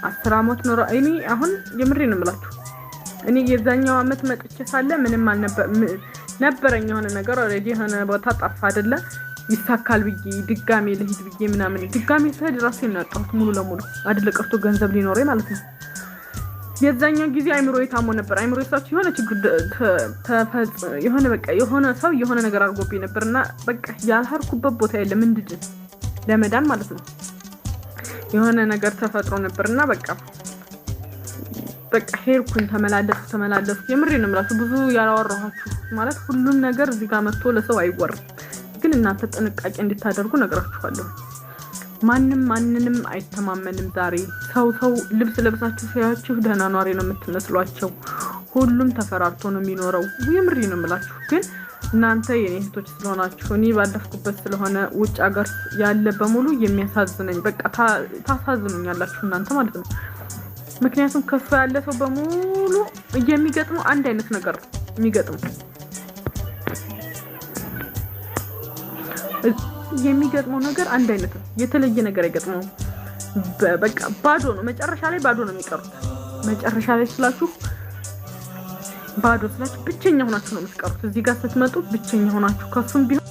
10 አመት ኖሮ እኔ አሁን የምሬን ነው የምላችሁ እኔ የዛኛው አመት መጥቼ ሳለ ምንም ነበረኝ የሆነ ነገር ኦሬዲ ሆነ ቦታ ጠፋ አይደለ ይሳካል ብዬ ድጋሜ ለሂድ ብዬ ምናምን ድጋሜ ሰድ ራሴን ያጣሁት ሙሉ ለሙሉ አይደለ ቀርቶ ገንዘብ ሊኖረኝ ማለት ነው የዛኛው ጊዜ አይምሮዬ ታሞ ነበር አይምሮዬ ሳች የሆነ ችግር ተፈጽ የሆነ በቃ የሆነ ሰው የሆነ ነገር አርጎብኝ ነበርና በቃ ያልሐርኩበት ቦታ የለም እንድድን ለመዳን ማለት ነው የሆነ ነገር ተፈጥሮ ነበርና በቃ ሄርኩን ተመላለስኩ የምሬን ነው የምላችሁ ብዙ ያላወራኋችሁ ማለት ሁሉም ነገር እዚህ ጋር መጥቶ ለሰው አይወራም ግን እናንተ ጥንቃቄ እንድታደርጉ ነግራችኋለሁ ማንንም አይተማመንም ዛሬ ሰው ልብስ ለብሳችሁ ሲያያችሁ ደህና ኗሪ ነው የምትመስሏቸው ሁሉም ተፈራርቶ ነው የሚኖረው የምሬን ነው የምላችሁ ግን እናንተ የኔ እህቶች ስለሆናችሁ እኔ ባለፍኩበት ስለሆነ ውጭ ሀገር ያለ በሙሉ የሚያሳዝነኝ በቃ ታሳዝኑኛላችሁ እናንተ ማለት ነው ምክንያቱም ከፍ ያለ ሰው በሙሉ የሚገጥመው አንድ አይነት ነገር የሚገጥመው ነገር አንድ አይነት ነው የተለየ ነገር አይገጥመው በቃ ባዶ ነው መጨረሻ ላይ ባዶ ነው የሚቀሩት መጨረሻ ላይ ስላችሁ ባዶ ስላችሁ ብቸኛ ሆናችሁ ነው የምትቀሩት እዚህ ጋር ስትመጡ ብቸኛ ሆናችሁ ከሱም ቢሆን